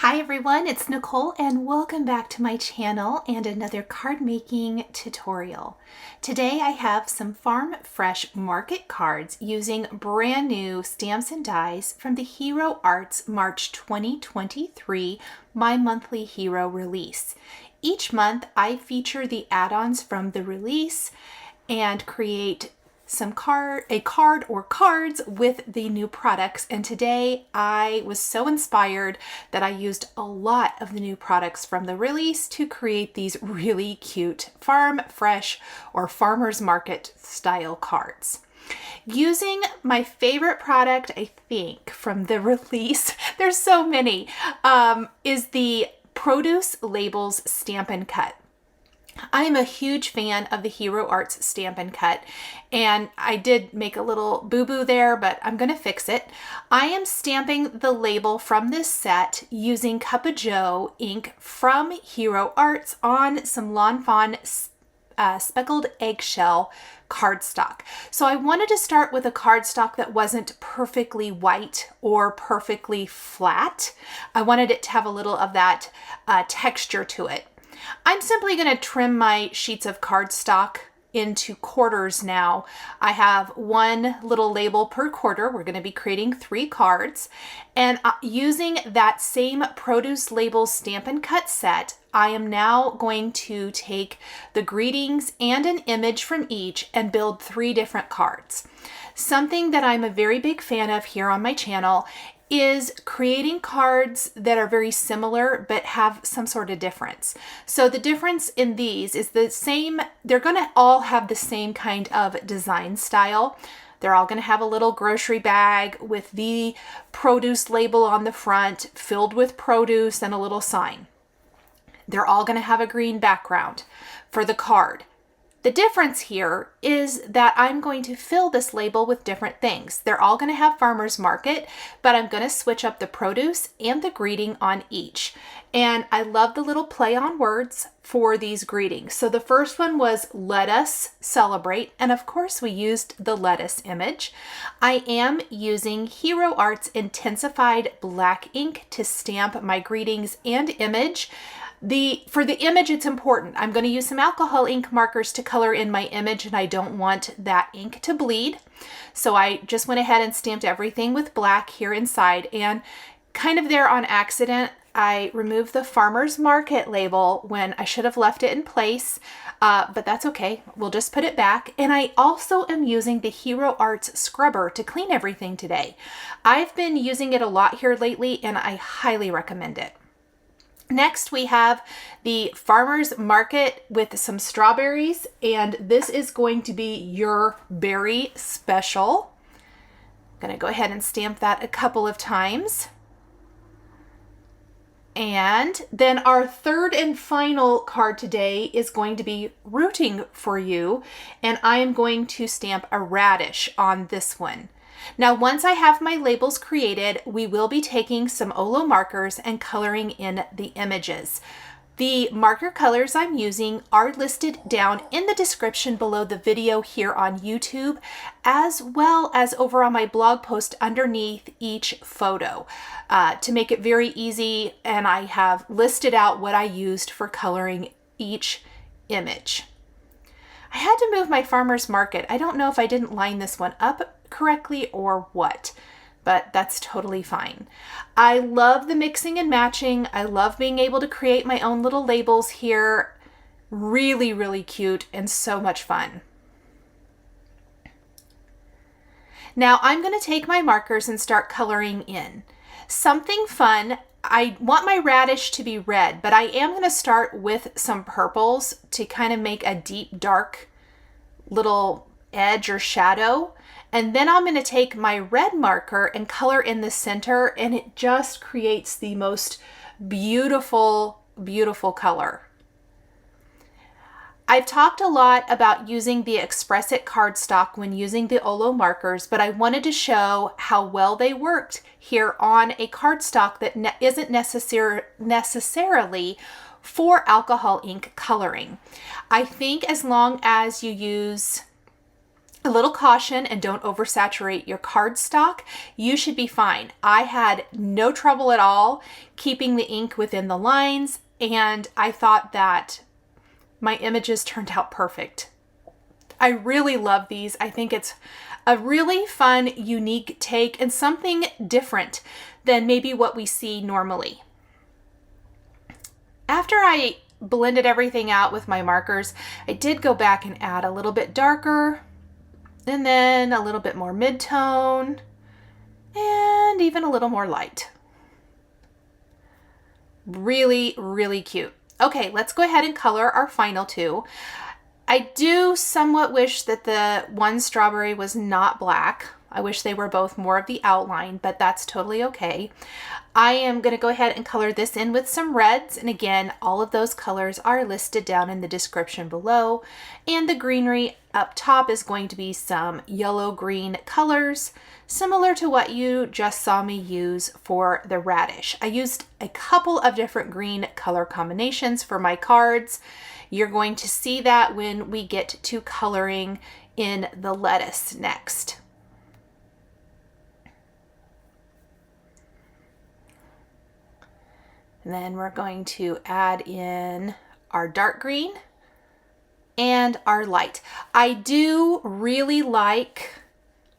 Hi everyone, it's Nicole and welcome back to my channel and another card making tutorial. Today I have some Farm Fresh Market cards using brand new stamps and dies from the Hero Arts March 2023 My Monthly Hero release. Each month I feature the add-ons from the release and create a card or cards with the new products, and today I was so inspired that I used a lot of the new products from the release to create these really cute farm fresh or farmers market style cards. Using my favorite product, I think, from the release, there's so many, is the Produce Labels Stamp and Cut. I'm a huge fan of the Hero Arts Stamp and Cut, and I did make a little boo-boo there, but I'm going to fix it. I am stamping the label from this set using Cup of Joe ink from Hero Arts on some Lawn Fawn speckled eggshell cardstock. So I wanted to start with a cardstock that wasn't perfectly white or perfectly flat. I wanted it to have a little of that texture to it. I'm simply going to trim my sheets of cardstock into quarters now. I have one little label per quarter. We're going to be creating 3 cards. And using that same Produce Labels Stamp and Cut set, I am now going to take the greetings and an image from each and build 3 different cards. Something that I'm a very big fan of here on my channel is creating cards that are very similar but have some sort of difference. So the difference in these is the same, they're going to all have the same kind of design style. They're all going to have a little grocery bag with the produce label on the front filled with produce and a little sign. They're all going to have a green background for the card. The difference here is that I'm going to fill this label with different things. They're all going to have farmers market, but I'm going to switch up the produce and the greeting on each. And I love the little play on words for these greetings. So the first one was let us celebrate. And of course we used the lettuce image. I am using Hero Arts intensified black ink to stamp my greetings and image. For the image, it's important. I'm going to use some alcohol ink markers to color in my image, and I don't want that ink to bleed. So I just went ahead and stamped everything with black here inside, and kind of there on accident, I removed the farmer's market label when I should have left it in place, but that's okay. We'll just put it back. And I also am using the Hero Arts scrubber to clean everything today. I've been using it a lot here lately, and I highly recommend it. Next, we have the farmer's market with some strawberries, and this is going to be your berry special. I'm going to go ahead and stamp that a couple of times. And then our third and final card today is going to be rooting for you, and I am going to stamp a radish on this one. Now, once I have my labels created, we will be taking some Olo markers and coloring in the images. The marker colors I'm using are listed down in the description below the video here on YouTube, as well as over on my blog post underneath each photo to make it very easy. And I have listed out what I used for coloring each image. I had to move my farmer's market. I don't know if I didn't line this one up correctly or what, but that's totally fine. I love the mixing and matching. I love being able to create my own little labels here. Really, really cute and so much fun. Now I'm going to take my markers and start coloring in. Something fun. I want my radish to be red, but I am going to start with some purples to kind of make a deep, dark little edge or shadow. And then I'm going to take my red marker and color in the center, and it just creates the most beautiful, beautiful color. I've talked a lot about using the Express It cardstock when using the Olo markers, but I wanted to show how well they worked here on a cardstock that isn't necessarily for alcohol ink coloring. I think as long as you use A little caution and don't oversaturate your cardstock. You should be fine. I had no trouble at all keeping the ink within the lines, and I thought that my images turned out perfect. I really love these. I think it's a really fun, unique take and something different than maybe what we see normally. After I blended everything out with my markers, I did go back and add a little bit darker, and then a little bit more mid-tone, and even a little more light. Really, really cute. Okay, let's go ahead and color our final two. I do somewhat wish that the one strawberry was not black. I wish they were both more of the outline, but that's totally okay. I am going to go ahead and color this in with some reds. And again, all of those colors are listed down in the description below. And the greenery up top is going to be some yellow-green colors, similar to what you just saw me use for the radish. I used a couple of different green color combinations for my cards. You're going to see that when we get to coloring in the lettuce next. And then we're going to add in our dark green and our light. I do really like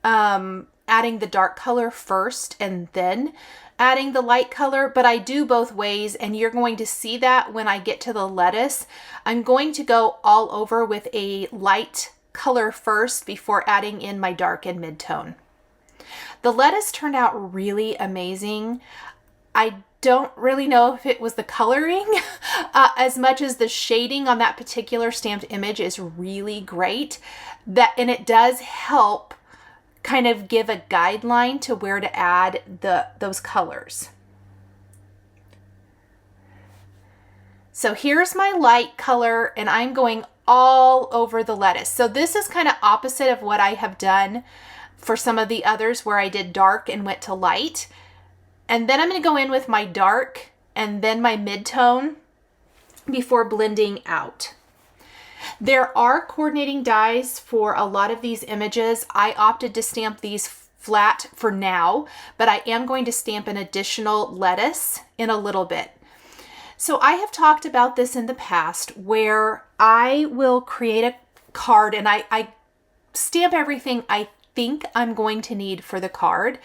adding the dark color first and then adding the light color, but I do both ways, and you're going to see that when I get to the lettuce. I'm going to go all over with a light color first before adding in my dark and mid-tone. The lettuce turned out really amazing. I don't really know if it was the coloring as much as the shading on that particular stamped image is really great. And it does help kind of give a guideline to where to add those colors. So here's my light color, and I'm going all over the lettuce. So this is kind of opposite of what I have done for some of the others where I did dark and went to light. And then I'm going to go in with my dark and then my mid-tone before blending out. There are coordinating dies for a lot of these images. I opted to stamp these flat for now, but I am going to stamp an additional lettuce in a little bit. So I have talked about this in the past where I will create a card and I stamp everything I think I'm going to need for the card.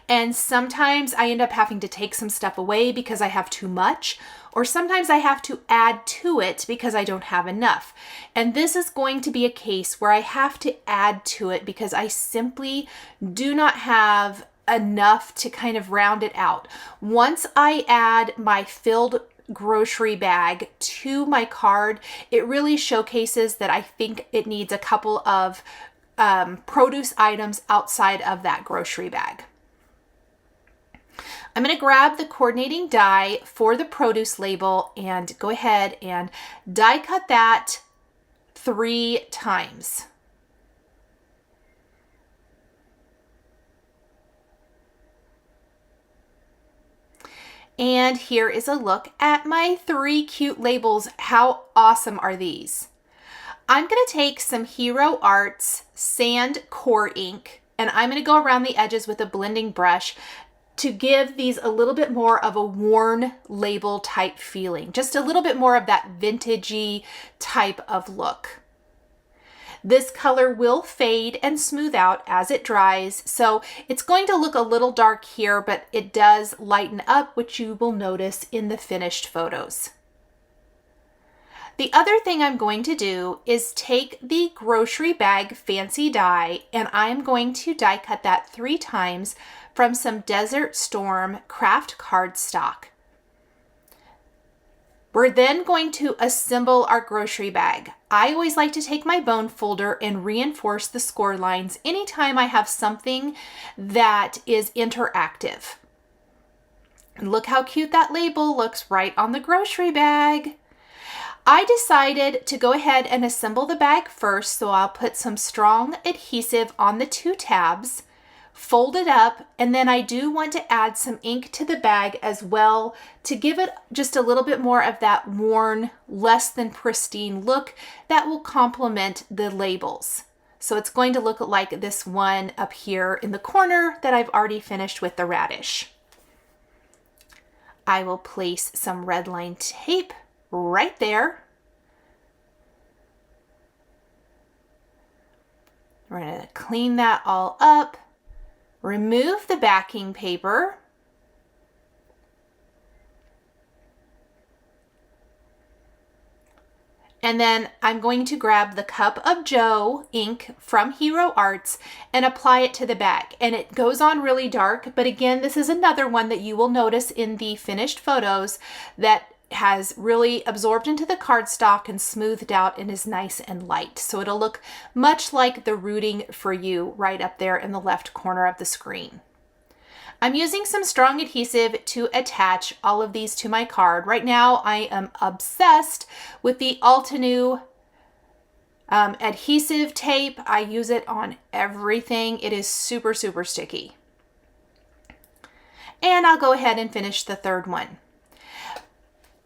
And sometimes I end up having to take some stuff away because I have too much, or sometimes I have to add to it because I don't have enough. And this is going to be a case where I have to add to it because I simply do not have enough to kind of round it out. Once I add my filled grocery bag to my card, it really showcases that I think it needs a couple of produce items outside of that grocery bag. I'm going to grab the coordinating die for the produce label and go ahead and die cut that 3 times. And here is a look at my 3 cute labels. How awesome are these? I'm going to take some Hero Arts Sand Core ink and I'm going to go around the edges with a blending brush to give these a little bit more of a worn label type feeling, just a little bit more of that vintagey type of look. This color will fade and smooth out as it dries, so it's going to look a little dark here, but it does lighten up, which you will notice in the finished photos. The other thing I'm going to do is take the grocery bag fancy die, and I'm going to die cut that 3 times from some Desert Storm craft cardstock. We're then going to assemble our grocery bag. I always like to take my bone folder and reinforce the score lines anytime I have something that is interactive. And look how cute that label looks right on the grocery bag. I decided to go ahead and assemble the bag first, so I'll put some strong adhesive on the 2 tabs, fold it up, and then I do want to add some ink to the bag as well to give it just a little bit more of that worn, less than pristine look that will complement the labels. So it's going to look like this one up here in the corner that I've already finished with the radish. I will place some red line tape right there. We're going to clean that all up, remove the backing paper. And then I'm going to grab the Cup of Joe ink from Hero Arts and apply it to the back. And it goes on really dark, but again, this is another one that you will notice in the finished photos that has really absorbed into the cardstock and smoothed out and is nice and light. So it'll look much like the Rooting for You right up there in the left corner of the screen. I'm using some strong adhesive to attach all of these to my card. Right now, I am obsessed with the Altenew adhesive tape. I use it on everything. It is super, super sticky. And I'll go ahead and finish the third one.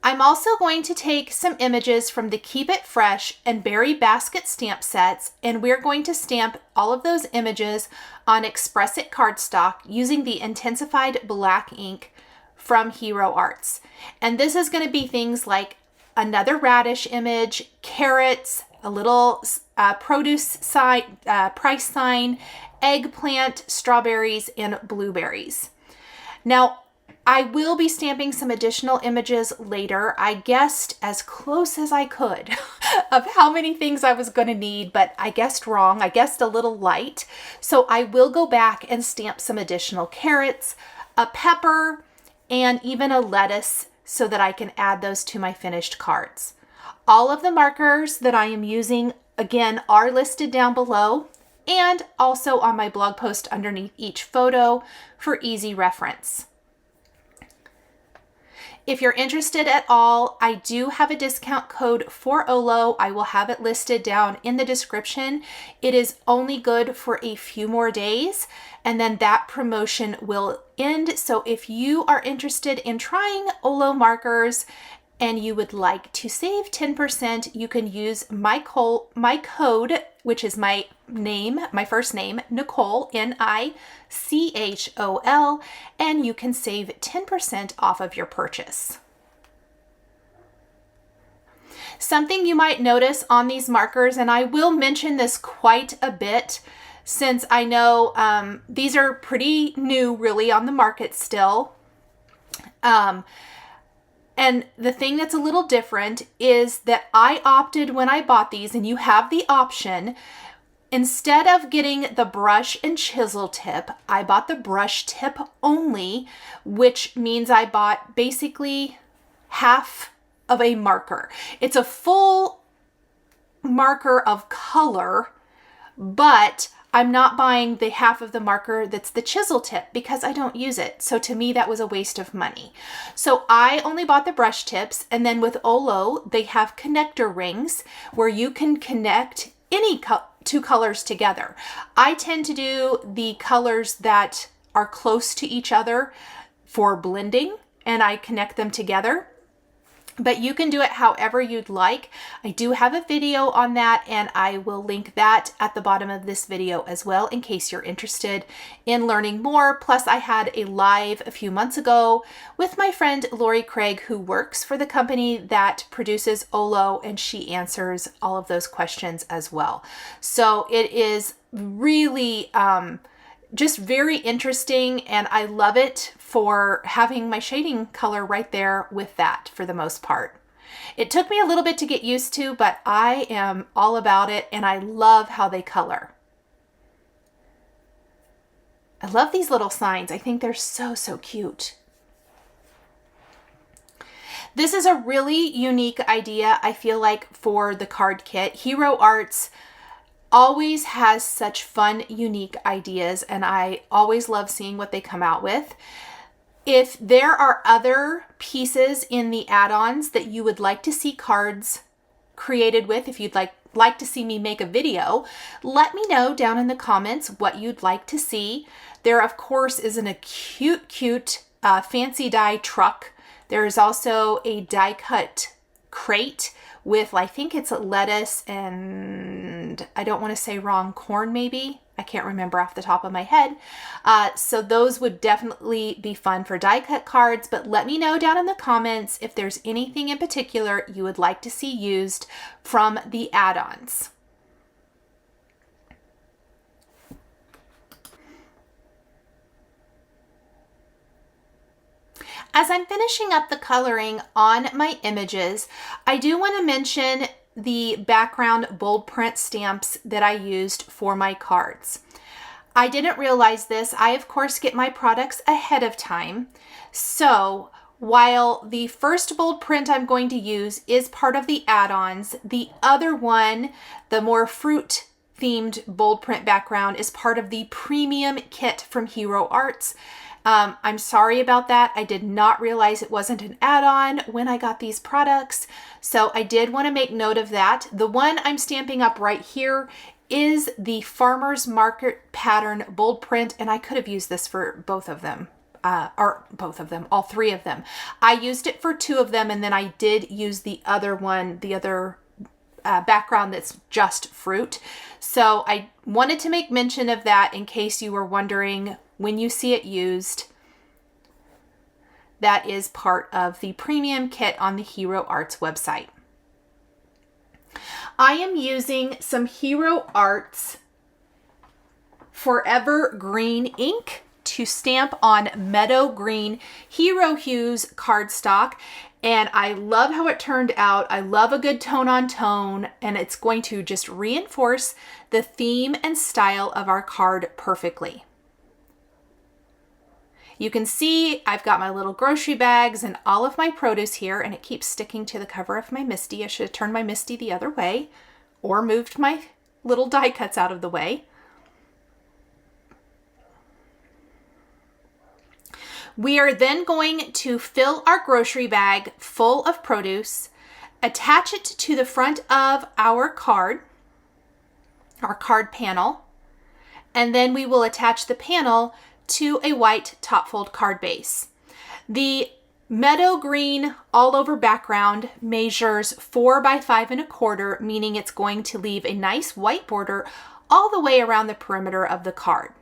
I'm also going to take some images from the Keep It Fresh and Berry Basket stamp sets, and we're going to stamp all of those images on Express It cardstock using the intensified black ink from Hero Arts. And this is going to be things like another radish image, carrots, a little produce sign, price sign, eggplant, strawberries, and blueberries. Now, I will be stamping some additional images later. I guessed as close as I could of how many things I was going to need, but I guessed wrong. I guessed a little light. So I will go back and stamp some additional carrots, a pepper, and even a lettuce so that I can add those to my finished cards. All of the markers that I am using, again, are listed down below and also on my blog post underneath each photo for easy reference. If you're interested at all, I do have a discount code for OLO. I will have it listed down in the description. It is only good for a few more days, and then that promotion will end. So if you are interested in trying OLO markers and you would like to save 10%, you can use my code, which is my name, my first name, Nichol, Nichol, and you can save 10% off of your purchase. Something you might notice on these markers, and I will mention this quite a bit since I know these are pretty new really on the market still. And the thing that's a little different is that I opted when I bought these, and you have the option, instead of getting the brush and chisel tip, I bought the brush tip only, which means I bought basically half of a marker. It's a full marker of color, but I'm not buying the half of the marker that's the chisel tip because I don't use it. So to me, that was a waste of money. So I only bought the brush tips, and then with OLO, they have connector rings where you can connect any two colors together. I tend to do the colors that are close to each other for blending, and I connect them together. But you can do it however you'd like. I do have a video on that, and I will link that at the bottom of this video as well in case you're interested in learning more. Plus, I had a live a few months ago with my friend Lori Craig, who works for the company that produces OLO, and she answers all of those questions as well. So it is really just very interesting, and I love it for having my shading color right there with that for the most part. It took me a little bit to get used to, but I am all about it, and I love how they color. I love these little signs. I think they're so, so cute. This is a really unique idea, I feel like, for the card kit. Hero Arts always has such fun, unique ideas, and I always love seeing what they come out with. If there are other pieces in the add-ons that you would like to see cards created with, if you'd like to see me make a video, let me know down in the comments what you'd like to see. There, of course, is a cute fancy die truck. There's also a die cut crate with, I think it's lettuce and and I don't want to say wrong, corn maybe. I can't remember off the top of my head. So those would definitely be fun for die cut cards, but let me know down in the comments if there's anything in particular you would like to see used from the add-ons. As I'm finishing up the coloring on my images, I do want to mention the background bold print stamps that I used for my cards. I didn't realize this. I, of course, get my products ahead of time. So while the first bold print I'm going to use is part of the add-ons, the other one, the more fruit themed bold print background, is part of the premium kit from Hero Arts. I'm sorry about that. I did not realize it wasn't an add-on when I got these products. So I did want to make note of that. The one I'm stamping up right here is the Farmer's Market pattern bold print, and I could have used this for both of them. All three of them. I used it for two of them, and then I did use the other one, the other background that's just fruit. So I wanted to make mention of that in case you were wondering when you see it used. That is part of the premium kit on the Hero Arts website. I am using some Hero Arts Forever Green ink to stamp on Meadow Green Hero Hues cardstock. And I love how it turned out. I love a good tone on tone, and it's going to just reinforce the theme and style of our card perfectly. You can see I've got my little grocery bags and all of my produce here, and it keeps sticking to the cover of my Misty. I should have turned my Misty the other way or moved my little die cuts out of the way. We are then going to fill our grocery bag full of produce, attach it to the front of our card panel, and then we will attach the panel to a white top fold card base. The Meadow Green all over background measures 4 by 5 1/4, meaning it's going to leave a nice white border all the way around the perimeter of the card.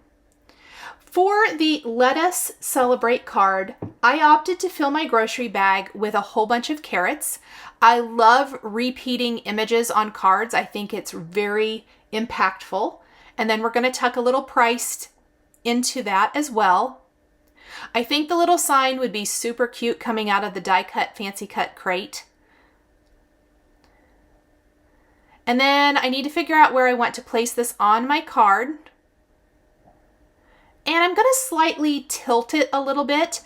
For the Let Us Celebrate card, I opted to fill my grocery bag with a whole bunch of carrots. I love repeating images on cards. I think it's very impactful. And then we're going to tuck a little price into that as well. I think the little sign would be super cute coming out of the die cut fancy cut crate. And then I need to figure out where I want to place this on my card. And I'm going to slightly tilt it a little bit,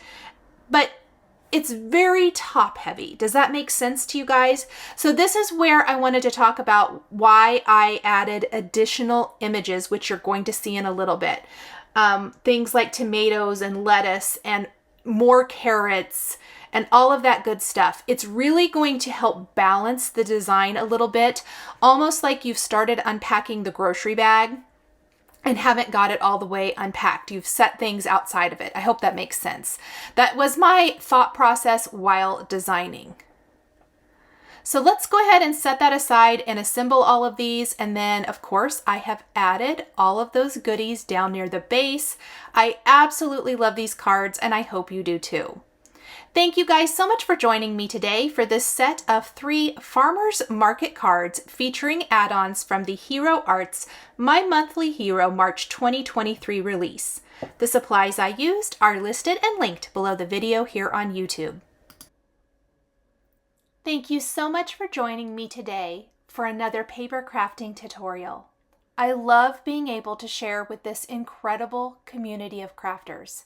but it's very top heavy. Does that make sense to you guys? So this is where I wanted to talk about why I added additional images, which you're going to see in a little bit. Things like tomatoes and lettuce and more carrots and all of that good stuff. It's really going to help balance the design a little bit, almost like you've started unpacking the grocery bag and haven't got it all the way unpacked. You've set things outside of it. I hope that makes sense. That was my thought process while designing. So let's go ahead and set that aside and assemble all of these. And then of course I have added all of those goodies down near the base. I absolutely love these cards and I hope you do too. Thank you guys so much for joining me today for this set of 3 Farmer's Market cards featuring add-ons from the Hero Arts My Monthly Hero March 2023 release. The supplies I used are listed and linked below the video here on YouTube. Thank you so much for joining me today for another paper crafting tutorial. I love being able to share with this incredible community of crafters.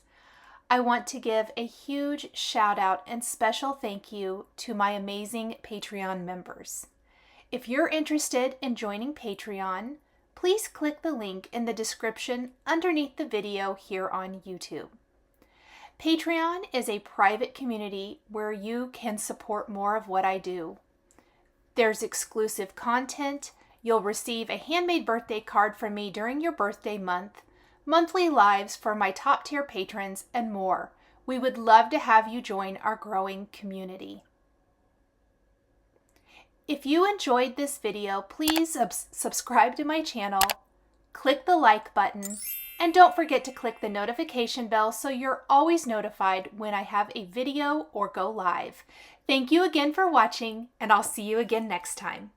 I want to give a huge shout out and special thank you to my amazing Patreon members. If you're interested in joining Patreon, please click the link in the description underneath the video here on YouTube. Patreon is a private community where you can support more of what I do. There's exclusive content, you'll receive a handmade birthday card from me during your birthday month, monthly lives for my top tier patrons, and more. We would love to have you join our growing community. If you enjoyed this video, please subscribe to my channel, click the like button, and don't forget to click the notification bell so you're always notified when I have a video or go live. Thank you again for watching, and I'll see you again next time.